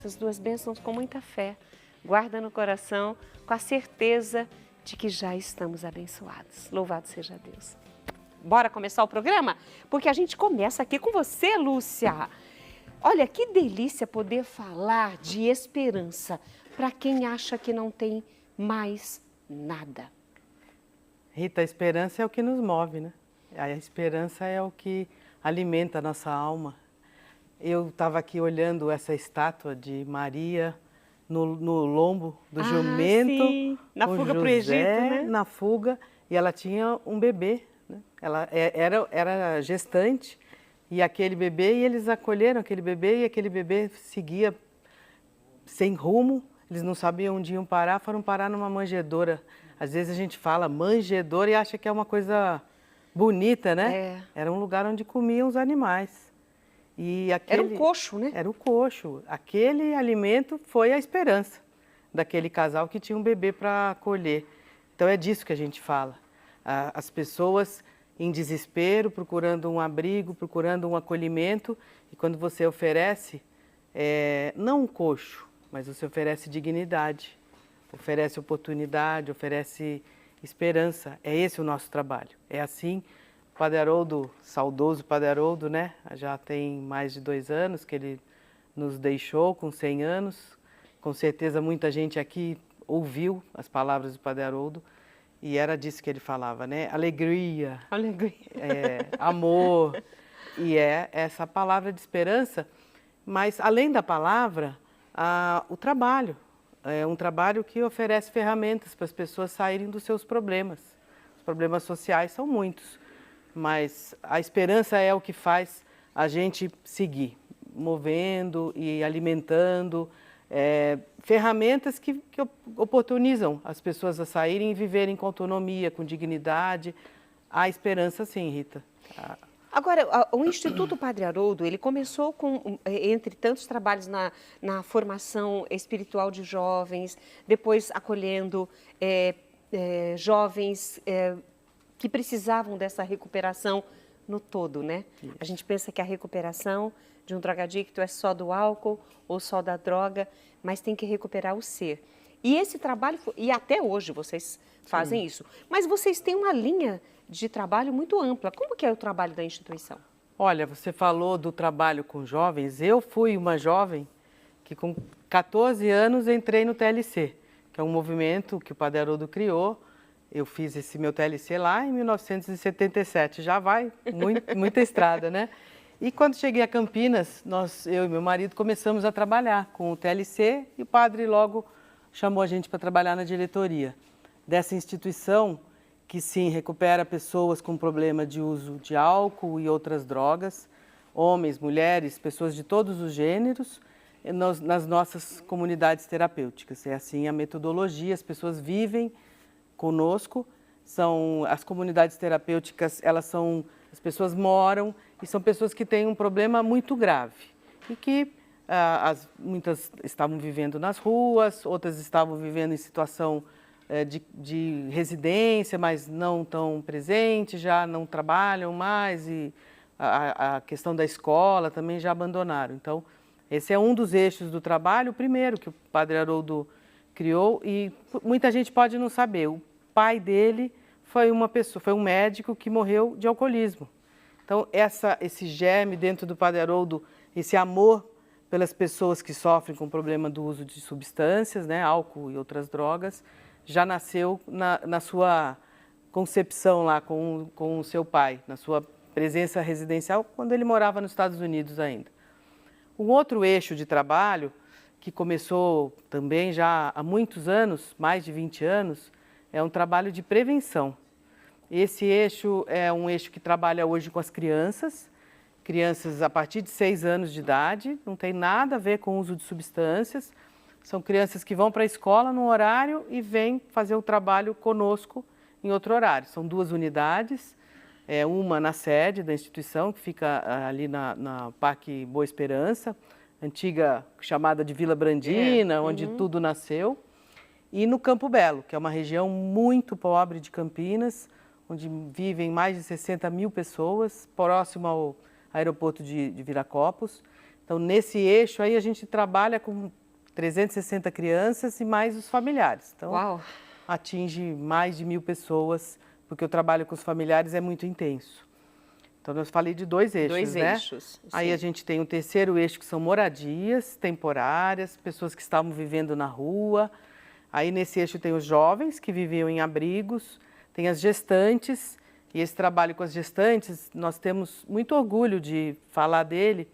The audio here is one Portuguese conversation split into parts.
Essas duas bênçãos com muita fé, guarda no coração, com a certeza de que já estamos abençoados. Louvado seja Deus. Bora começar o programa? Porque a gente começa aqui com você, Lúcia. Olha, que delícia poder falar de esperança para quem acha que não tem mais nada. Rita, a esperança é o que nos move, né? A esperança é o que alimenta a nossa alma. Eu estava aqui olhando essa estátua de Maria no lombo do jumento, sim. Na com fuga para o José, Egito, né? na fuga, e ela tinha um bebê, né? Ela era gestante, e aquele bebê, e eles acolheram aquele bebê, e aquele bebê seguia sem rumo, eles não sabiam onde iam parar, foram parar numa manjedoura. Às vezes a gente fala manjedoura e acha que é uma coisa bonita, né? É. Era um lugar onde comiam os animais. E Era um coxo, né? Era o coxo. Aquele alimento foi a esperança daquele casal que tinha um bebê para acolher. Então é disso que a gente fala. As pessoas em desespero, procurando um abrigo, procurando um acolhimento. E quando você oferece, não um coxo, mas você oferece dignidade, oferece oportunidade, oferece esperança. É esse o nosso trabalho. É assim. O Padre Haroldo, saudoso Padre Haroldo, né? Já tem mais de 2 anos que ele nos deixou, com 100 anos. Com certeza muita gente aqui ouviu as palavras do Padre Haroldo e era disso que ele falava, né? Alegria, Alegria. amor, e é essa palavra de esperança. Mas além da palavra, o trabalho. É um trabalho que oferece ferramentas para as pessoas saírem dos seus problemas. Os problemas sociais são muitos. Mas a esperança é o que faz a gente seguir, movendo e alimentando ferramentas que oportunizam as pessoas a saírem e viverem com autonomia, com dignidade. Há esperança sim, Rita. Agora, o Instituto Padre Haroldo, ele começou com, entre tantos trabalhos na formação espiritual de jovens, depois acolhendo jovens que precisavam dessa recuperação no todo, né? Isso. A gente pensa que a recuperação de um drogadicto é só do álcool ou só da droga, mas tem que recuperar o ser. E esse trabalho, e até hoje vocês fazem isso, mas vocês têm uma linha de trabalho muito ampla. Como que é o trabalho da instituição? Olha, você falou do trabalho com jovens. Eu fui uma jovem que com 14 anos entrei no TLC, que é um movimento que o Padre Haroldo criou. Eu fiz esse meu TLC lá em 1977, já vai muita estrada, né? E quando cheguei a Campinas, eu e meu marido começamos a trabalhar com o TLC e o padre logo chamou a gente para trabalhar na diretoria dessa instituição que sim recupera pessoas com problema de uso de álcool e outras drogas, homens, mulheres, pessoas de todos os gêneros, nas nossas comunidades terapêuticas. É assim a metodologia, as pessoas vivem conosco, as comunidades terapêuticas, as pessoas moram e são pessoas que têm um problema muito grave e que muitas estavam vivendo nas ruas, outras estavam vivendo em situação de residência, mas não tão presente, já não trabalham mais e a questão da escola também já abandonaram. Então, esse é um dos eixos do trabalho, o primeiro que o Padre Haroldo criou e muita gente pode não saber. O pai dele foi um médico que morreu de alcoolismo. Então, esse germe dentro do Padre Haroldo, esse amor pelas pessoas que sofrem com o problema do uso de substâncias, né, álcool e outras drogas, já nasceu na sua concepção lá com o seu pai, na sua presença residencial, quando ele morava nos Estados Unidos ainda. Um outro eixo de trabalho, que começou também já há muitos anos, mais de 20 anos, é um trabalho de prevenção. Esse eixo é um eixo que trabalha hoje com as crianças a partir de 6 anos de idade, não tem nada a ver com o uso de substâncias. São crianças que vão para a escola num horário e vêm fazer o trabalho conosco em outro horário. São 2 unidades, uma na sede da instituição, que fica ali na Parque Boa Esperança, antiga chamada de Vila Brandina, onde tudo nasceu. E no Campo Belo, que é uma região muito pobre de Campinas, onde vivem mais de 60 mil pessoas, próximo ao aeroporto de Viracopos. Então, nesse eixo aí, a gente trabalha com 360 crianças e mais os familiares. Então, Uau! atinge mais de 1000 pessoas, porque o trabalho com os familiares é muito intenso. Então, eu falei de 2 eixos, Dois né? eixos. Aí sim. a gente tem o terceiro eixo, que são moradias temporárias, pessoas que estavam vivendo na rua. Aí nesse eixo tem os jovens que viviam em abrigos, tem as gestantes, e esse trabalho com as gestantes, nós temos muito orgulho de falar dele,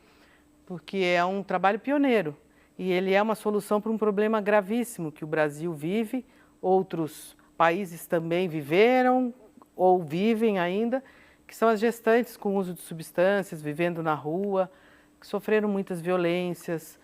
porque é um trabalho pioneiro. E ele é uma solução para um problema gravíssimo que o Brasil vive, outros países também viveram ou vivem ainda, que são as gestantes com uso de substâncias, vivendo na rua, que sofreram muitas violências.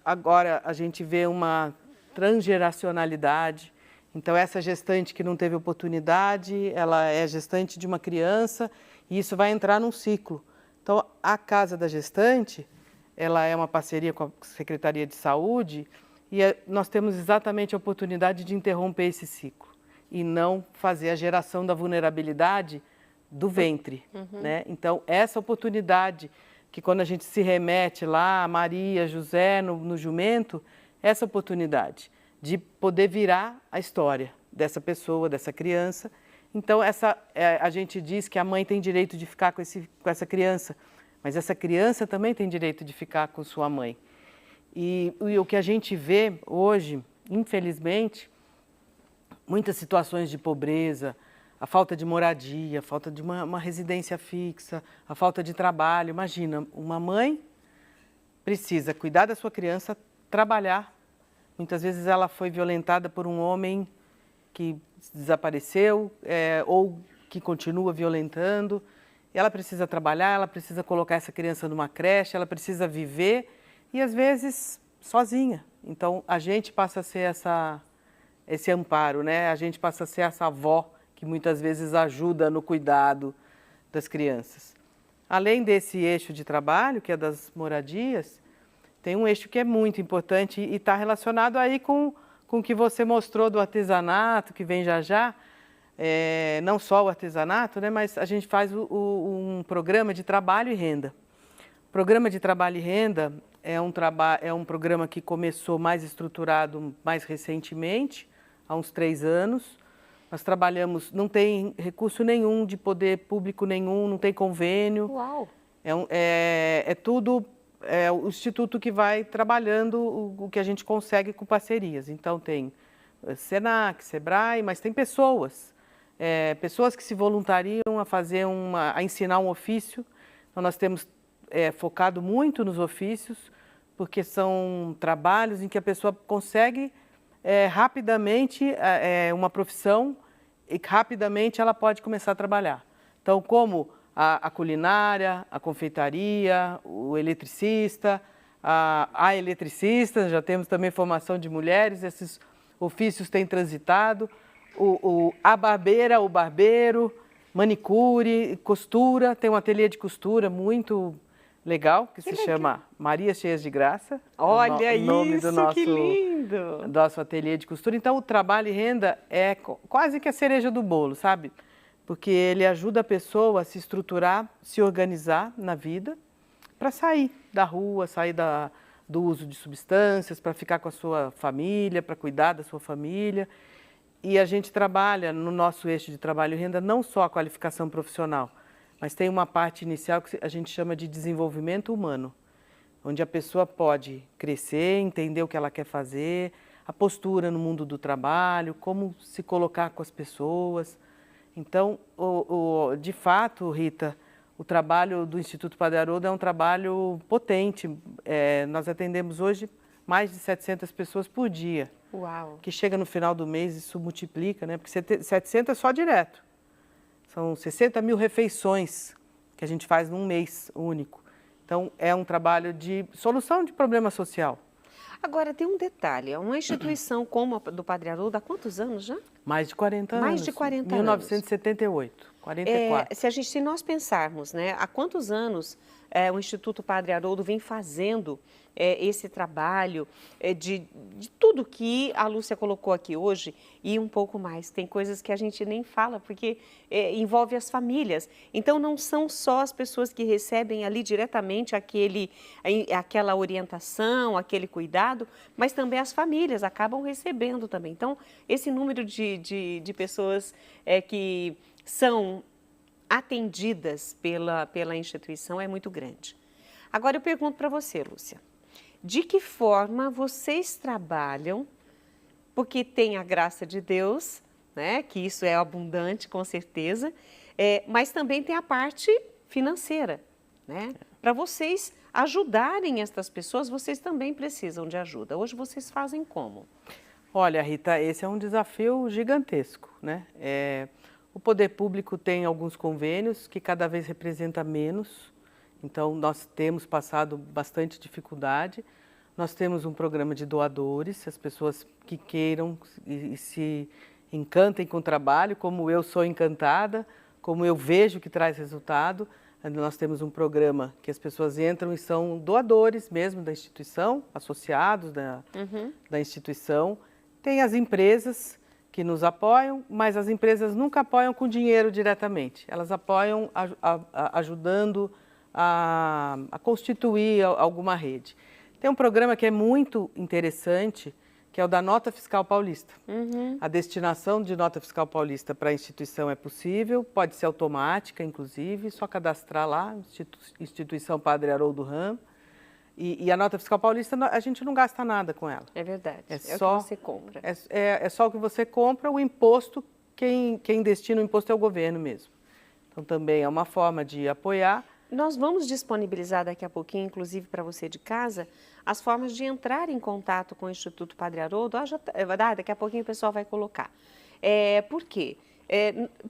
Agora a gente vê uma transgeracionalidade. Então, essa gestante que não teve oportunidade, ela é gestante de uma criança e isso vai entrar num ciclo. Então, a Casa da Gestante, ela é uma parceria com a Secretaria de Saúde e nós temos exatamente a oportunidade de interromper esse ciclo e não fazer a geração da vulnerabilidade do ventre, né? Então, essa oportunidade que quando a gente se remete lá, Maria, José, no jumento, essa oportunidade de poder virar a história dessa pessoa, dessa criança. Então, a gente diz que a mãe tem direito de ficar com essa criança, mas essa criança também tem direito de ficar com sua mãe. E o que a gente vê hoje, infelizmente, muitas situações de pobreza, a falta de moradia, a falta de uma residência fixa, a falta de trabalho. Imagina, uma mãe precisa cuidar da sua criança, trabalhar. Muitas vezes ela foi violentada por um homem que desapareceu ou que continua violentando. E ela precisa trabalhar, ela precisa colocar essa criança numa creche, ela precisa viver e às vezes sozinha. Então a gente passa a ser esse amparo, né? A gente passa a ser essa avó que muitas vezes ajuda no cuidado das crianças. Além desse eixo de trabalho, que é das moradias, tem um eixo que é muito importante e está relacionado aí com o que você mostrou do artesanato, que vem já já. Não só o artesanato, né, mas a gente faz um programa de trabalho e renda. O programa de trabalho e renda é um programa que começou mais estruturado mais recentemente, há uns 3 anos. Nós trabalhamos, não tem recurso nenhum de poder público nenhum, não tem convênio. Uau! É tudo o Instituto que vai trabalhando o que a gente consegue com parcerias. Então tem Senac, Sebrae, mas tem pessoas que se voluntariam a ensinar um ofício. Então nós temos focado muito nos ofícios, porque são trabalhos em que a pessoa consegue rapidamente uma profissão e rapidamente ela pode começar a trabalhar. Então, como a culinária, a confeitaria, o eletricista, a eletricista, já temos também formação de mulheres, esses ofícios têm transitado, a barbeira, o barbeiro, manicure, costura, tem um ateliê de costura muito legal, que se chama Maria Cheias de Graça. Olha o nome isso, do nosso, que lindo! Nosso ateliê de costura. Então, o trabalho e renda é quase que a cereja do bolo, sabe? Porque ele ajuda a pessoa a se estruturar, se organizar na vida, para sair da rua, sair do uso de substâncias, para ficar com a sua família, para cuidar da sua família. E a gente trabalha no nosso eixo de trabalho e renda não só a qualificação profissional, mas tem uma parte inicial que a gente chama de desenvolvimento humano, onde a pessoa pode crescer, entender o que ela quer fazer, a postura no mundo do trabalho, como se colocar com as pessoas. Então, de fato, Rita, o trabalho do Instituto Padre Haroldo é um trabalho potente. Nós atendemos hoje mais de 700 pessoas por dia. Uau! Que chega no final do mês, isso multiplica, né? Porque 700 é só direto. São 60 mil refeições que a gente faz num mês único. Então, é um trabalho de solução de problema social. Agora, tem um detalhe, uma instituição como a do Padre Haroldo, há quantos anos já? Mais de 40 anos. Mais de 40 anos. 1978, 44. Se nós pensarmos, né, há quantos anos o Instituto Padre Haroldo vem fazendo esse trabalho de tudo que a Lúcia colocou aqui hoje e um pouco mais. Tem coisas que a gente nem fala porque envolve as famílias. Então, não são só as pessoas que recebem ali diretamente aquela orientação, aquele cuidado, mas também as famílias acabam recebendo também. Então, esse número de pessoas que são atendidas pela instituição é muito grande. Agora, eu pergunto para você, Lúcia. De que forma vocês trabalham, porque tem a graça de Deus, né, que isso é abundante, com certeza, mas também tem a parte financeira, né? Para vocês ajudarem estas pessoas, vocês também precisam de ajuda. Hoje vocês fazem como? Olha, Rita, esse é um desafio gigantesco, né? O poder público tem alguns convênios que cada vez representa menos. Então, nós temos passado bastante dificuldade. Nós temos um programa de doadores, as pessoas que queiram e se encantem com o trabalho, como eu sou encantada, como eu vejo que traz resultado. Nós temos um programa que as pessoas entram e são doadores mesmo da instituição, associados da instituição. Tem as empresas que nos apoiam, mas as empresas nunca apoiam com dinheiro diretamente. Elas apoiam ajudando a constituir alguma rede. Tem um programa que é muito interessante, que é o da Nota Fiscal Paulista. A destinação de Nota Fiscal Paulista para a instituição é possível, pode ser automática, inclusive, só cadastrar lá, Instituição Padre Haroldo Ram. E a Nota Fiscal Paulista, a gente não gasta nada com ela. É verdade, é só o que você compra. É só o que você compra, o imposto, quem destina o imposto é o governo mesmo. Então, também é uma forma de apoiar. Nós vamos disponibilizar daqui a pouquinho, inclusive para você de casa, as formas de entrar em contato com o Instituto Padre Haroldo. Daqui a pouquinho o pessoal vai colocar. Por quê?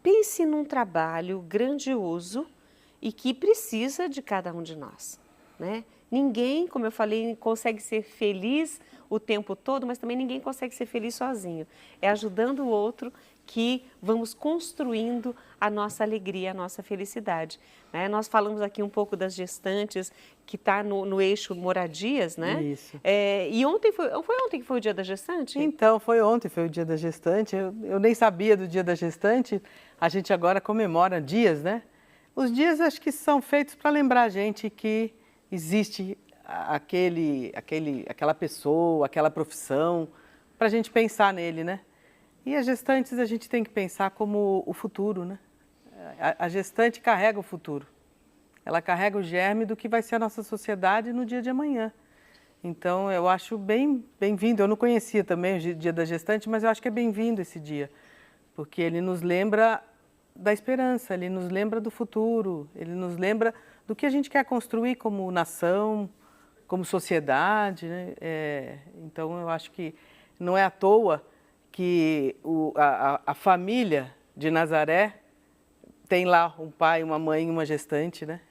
Pense num trabalho grandioso e que precisa de cada um de nós, né? Ninguém, como eu falei, consegue ser feliz o tempo todo, mas também ninguém consegue ser feliz sozinho. É ajudando o outro que vamos construindo a nossa alegria, a nossa felicidade, né? Nós falamos aqui um pouco das gestantes, que está no eixo moradias, né? Isso. E ontem foi ontem que foi o dia da gestante? Então, foi ontem, foi o dia da gestante. Eu nem sabia do dia da gestante. A gente agora comemora dias, né? Os dias acho que são feitos para lembrar a gente que existe aquela pessoa, aquela profissão, para a gente pensar nele, né? E as gestantes a gente tem que pensar como o futuro, né? A gestante carrega o futuro. Ela carrega o germe do que vai ser a nossa sociedade no dia de amanhã. Então, eu acho bem-vindo. Eu não conhecia também o dia da gestante, mas eu acho que é bem-vindo esse dia, porque ele nos lembra da esperança, ele nos lembra do futuro, ele nos lembra do que a gente quer construir como nação, como sociedade, né? Então, eu acho que não é à toa que a família de Nazaré tem lá um pai, uma mãe, uma gestante, né?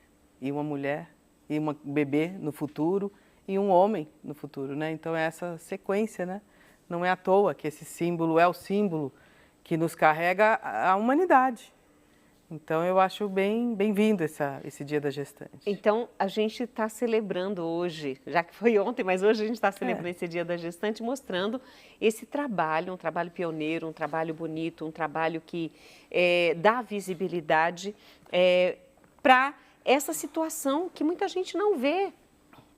E uma mulher, e um bebê no futuro, e um homem no futuro, né? Então, é essa sequência, né? Não é à toa que esse símbolo é o símbolo que nos carrega a humanidade. Então, eu acho bem-vindo esse dia da gestante. Então, a gente está celebrando hoje, já que foi ontem, mas hoje a gente está celebrando esse dia da gestante, mostrando esse trabalho, um trabalho pioneiro, um trabalho bonito, um trabalho que dá visibilidade para essa situação que muita gente não vê.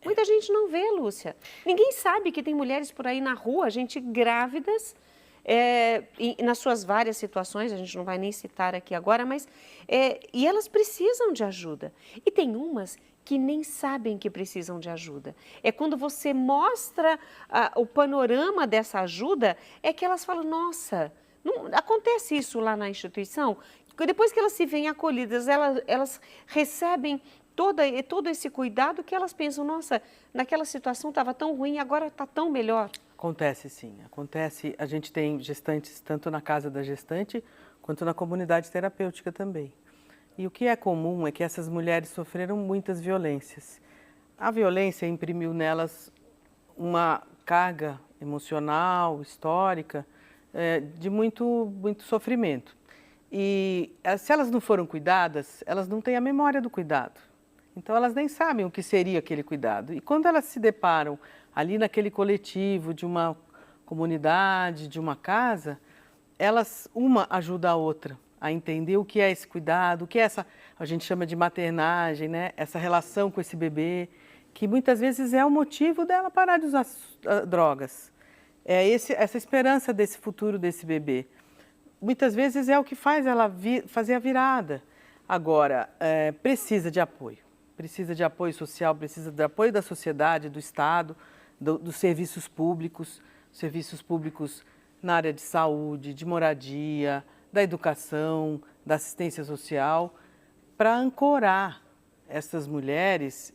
Muita gente não vê, Lúcia. Ninguém sabe que tem mulheres por aí na rua, gente grávidas, nas suas várias situações, a gente não vai nem citar aqui agora, mas e elas precisam de ajuda. E tem umas que nem sabem que precisam de ajuda. É quando você mostra o panorama dessa ajuda, é que elas falam, nossa, não, acontece isso lá na instituição? Depois que elas se veem acolhidas, elas recebem todo esse cuidado que elas pensam, nossa, naquela situação estava tão ruim, agora está tão melhor. Acontece sim, acontece. A gente tem gestantes tanto na casa da gestante quanto na comunidade terapêutica também. E o que é comum é que essas mulheres sofreram muitas violências. A violência imprimiu nelas uma carga emocional, histórica, de muito sofrimento. E se elas não foram cuidadas, elas não têm a memória do cuidado. Então elas nem sabem o que seria aquele cuidado. E quando elas se deparam ali naquele coletivo de uma comunidade, de uma casa, elas, uma ajuda a outra a entender o que é esse cuidado, o que é essa, a gente chama de maternagem, né? Essa relação com esse bebê, que muitas vezes é o motivo dela parar de usar drogas. É essa esperança desse futuro desse bebê. Muitas vezes é o que faz ela fazer a virada. Agora, precisa de apoio social, precisa de apoio da sociedade, do Estado, dos serviços públicos na área de saúde, de moradia, da educação, da assistência social, para ancorar essas mulheres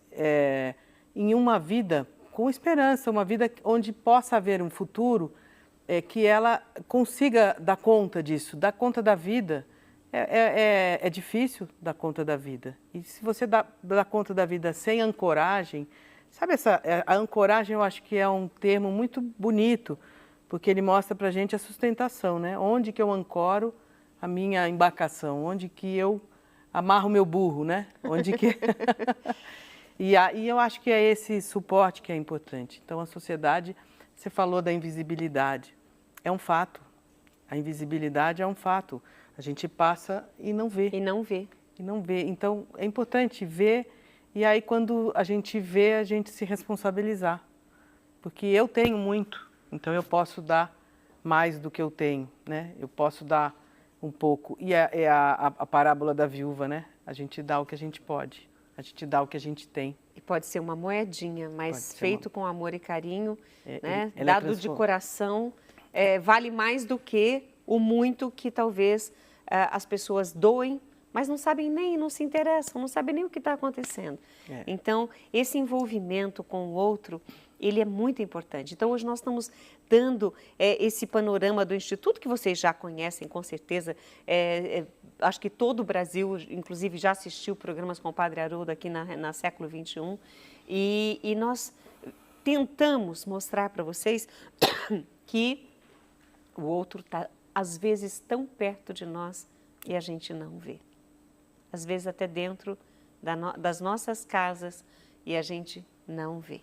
em uma vida com esperança, uma vida onde possa haver um futuro que ela consiga dar conta disso, dar conta da vida. É difícil dar conta da vida. E se você dá conta da vida sem ancoragem, sabe, a ancoragem eu acho que é um termo muito bonito, porque ele mostra para a gente a sustentação, né? Onde que eu ancoro a minha embarcação, onde que eu amarro o meu burro, né? Onde que... E eu acho que é esse suporte que é importante. Então, a sociedade, você falou da invisibilidade, é um fato. A invisibilidade é um fato. A gente passa e não vê. E não vê. E não vê. Então, é importante ver, e aí quando a gente vê, a gente se responsabilizar. Porque eu tenho muito, então eu posso dar mais do que eu tenho, né? Eu posso dar um pouco. E é a parábola da viúva, né? A gente dá o que a gente pode. A gente dá o que a gente tem. E pode ser uma moedinha, mas feito com amor e carinho, né? Ela Dado de coração, vale mais do que o muito que talvez as pessoas doem, mas não sabem nem, não se interessam, não sabem nem o que está acontecendo. Então, esse envolvimento com o outro, ele é muito importante. Então, hoje nós estamos dando esse panorama do Instituto, que vocês já conhecem, com certeza. Acho que todo o Brasil, inclusive, já assistiu programas com o Padre Haroldo aqui na Século XXI. E nós tentamos mostrar para vocês que o outro está, às vezes, tão perto de nós e a gente não vê. Às vezes até dentro das nossas casas e a gente não vê.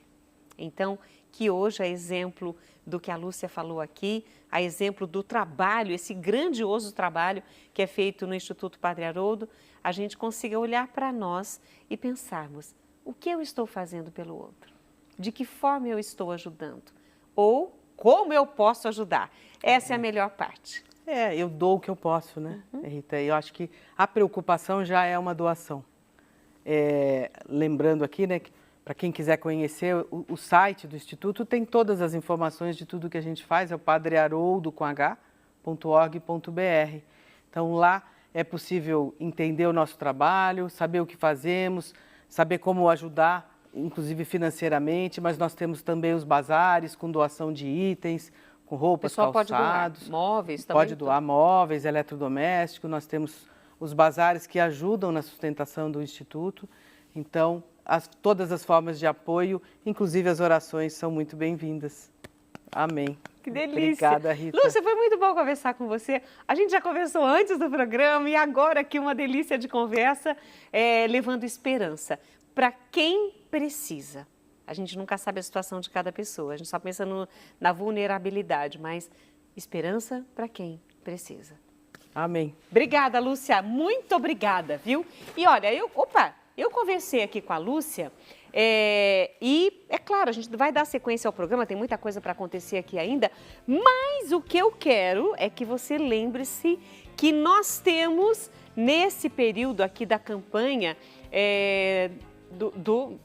Então, que hoje, a exemplo do que a Lúcia falou aqui, a exemplo do trabalho, esse grandioso trabalho que é feito no Instituto Padre Haroldo, a gente consiga olhar para nós e pensarmos, o que eu estou fazendo pelo outro? De que forma eu estou ajudando? Ou como eu posso ajudar? Essa é a melhor parte. Eu dou o que eu posso, né, Rita? Eu acho que a preocupação já é uma doação. Lembrando aqui, né, para quem quiser conhecer, o site do Instituto tem todas as informações de tudo que a gente faz, é o padreharoldo.org.br. Então, lá é possível entender o nosso trabalho, saber o que fazemos, saber como ajudar, inclusive financeiramente, mas nós temos também os bazares com doação de itens, com roupas, calçados. Pode doar móveis também. Pode doar móveis, eletrodomésticos, nós temos os bazares que ajudam na sustentação do Instituto. Então, todas as formas de apoio, inclusive as orações, são muito bem-vindas. Amém. Que delícia. Obrigada, Rita. Lúcia, foi muito bom conversar com você. A gente já conversou antes do programa e agora aqui uma delícia de conversa, levando esperança para quem precisa. A gente nunca sabe a situação de cada pessoa, a gente só pensa na vulnerabilidade, mas esperança para quem precisa. Amém. Obrigada, Lúcia. Muito obrigada, viu? E olha, eu conversei aqui com a Lúcia e, é claro, a gente vai dar sequência ao programa, tem muita coisa para acontecer aqui ainda, mas o que eu quero é que você lembre-se que nós temos, nesse período aqui da campanha